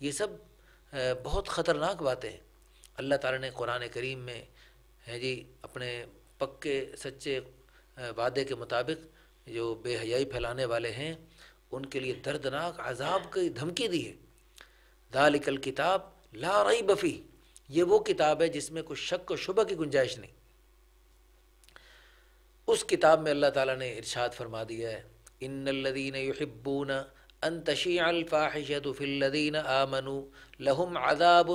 یہ سب بہت خطرناک باتیں ہیں۔ اللہ تعالیٰ نے قرآن کریم میں ہے جی اپنے پکے سچے وعدے کے مطابق جو بے حیائی پھیلانے والے ہیں ان کے لیے دردناک عذاب کی دھمکی دی ہے۔ ذالک الکتاب لا ریب فیہ، یہ وہ کتاب ہے جس میں کچھ شک و شبہ کی گنجائش نہیں۔ اس کتاب میں اللہ تعالیٰ نے ارشاد فرما دیا ہے ان الذین یحبون ان تشیع الفاحشۃ فی الذین آمنوا لہم عذاب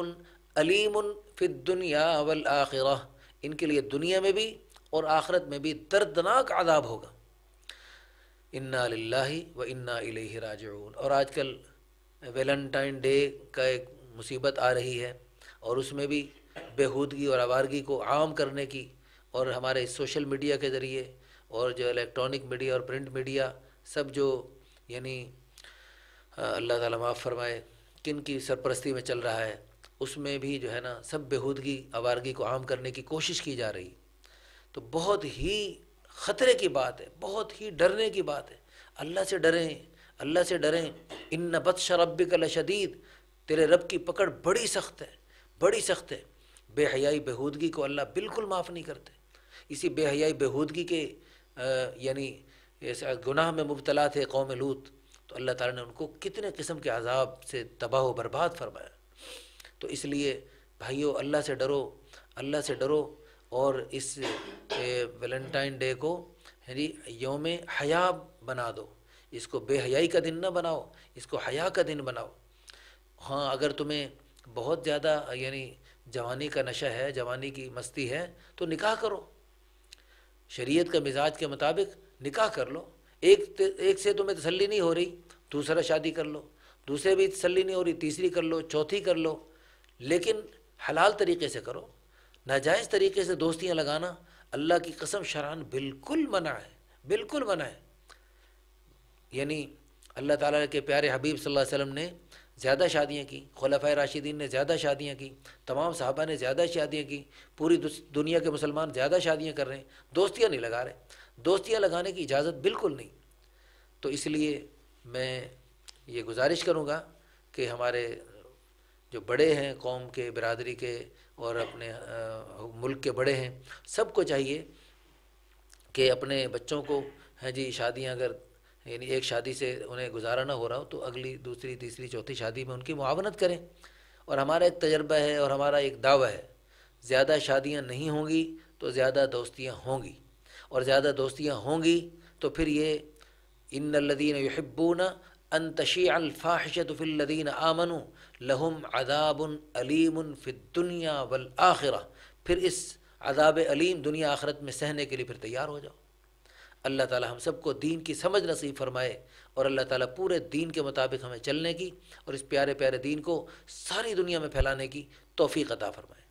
علیم فی الدنیا والآخرہ، ان کے لیے دنیا میں بھی اور آخرت میں بھی دردناک عذاب ہوگا۔ انا للہ و انا الیہ راجعون۔ اور آج کل ویلنٹائن ڈے کا ایک مصیبت آ رہی ہے، اور اس میں بھی بےہودگی اور آوارگی کو عام کرنے کی، اور ہمارے سوشل میڈیا کے ذریعے اور جو الیکٹرانک میڈیا اور پرنٹ میڈیا سب جو یعنی اللہ تعالیٰ معاف فرمائے کن کی سرپرستی میں چل رہا ہے، اس میں بھی جو ہے نا سب بےہودگی آوارگی کو عام کرنے کی کوشش کی جا رہی۔ تو بہت ہی خطرے کی بات ہے، بہت ہی ڈرنے کی بات ہے۔ اللہ سے ڈریں، اللہ سے ڈریں۔ ان بطش ربک لشدید، تیرے رب کی پکڑ بڑی سخت ہے، بڑی سخت ہے۔ بے حیائی بےہودگی کو اللہ بالکل معاف نہیں کرتے۔ اسی بے حیائی بےہودگی کے یعنی گناہ میں مبتلا تھے قوم لوط، تو اللہ تعالیٰ نے ان کو کتنے قسم کے عذاب سے تباہ و برباد فرمایا۔ تو اس لیے بھائیو اللہ سے ڈرو، اللہ سے ڈرو، اور اس ویلنٹائن ڈے کو یعنی یوم حیا بنا دو، اس کو بے حیائی کا دن نہ بناؤ، اس کو حیا کا دن بناؤ۔ ہاں اگر تمہیں بہت زیادہ یعنی جوانی کا نشہ ہے، جوانی کی مستی ہے، تو نکاح کرو، شریعت کا مزاج کے مطابق نکاح کر لو۔ ایک سے تمہیں تسلی نہیں ہو رہی، دوسرا شادی کر لو، دوسرے بھی تسلی نہیں ہو رہی، تیسری کر لو، چوتھی کر لو، لیکن حلال طریقے سے کرو۔ ناجائز طریقے سے دوستیاں لگانا اللہ کی قسم شرعاً بالکل منع ہے، بالکل منع ہے۔ یعنی اللہ تعالیٰ کے پیارے حبیب صلی اللہ علیہ وسلم نے زیادہ شادیاں کی، خلفائے راشدین نے زیادہ شادیاں کی، تمام صحابہ نے زیادہ شادیاں کی، پوری دنیا کے مسلمان زیادہ شادیاں کر رہے ہیں، دوستیاں نہیں لگا رہے۔ دوستیاں لگانے کی اجازت بالکل نہیں۔ تو اس لیے میں یہ گزارش کروں گا کہ ہمارے جو بڑے ہیں قوم کے، برادری کے اور اپنے ملک کے بڑے ہیں، سب کو چاہیے کہ اپنے بچوں کو جی شادیاں اگر یعنی ایک شادی سے انہیں گزارا نہ ہو رہا ہو تو اگلی دوسری تیسری چوتھی شادی میں ان کی معاونت کریں۔ اور ہمارا ایک تجربہ ہے اور ہمارا ایک دعویٰ ہے، زیادہ شادیاں نہیں ہوں گی تو زیادہ دوستیاں ہوں گی، اور زیادہ دوستیاں ہوں گی تو پھر یہ ان الذین یحبون ان تشیع الفاحشۃ فی الذین آمنوا لہم عذاب علیم فی الدنیا والآخرہ، پھر اس عذاب علیم دنیا آخرت میں سہنے کے لیے پھر تیار ہو جاؤ۔ اللہ تعالی ہم سب کو دین کی سمجھ نصیب فرمائے، اور اللہ تعالیٰ پورے دین کے مطابق ہمیں چلنے کی اور اس پیارے پیارے دین کو ساری دنیا میں پھیلانے کی توفیق عطا فرمائے۔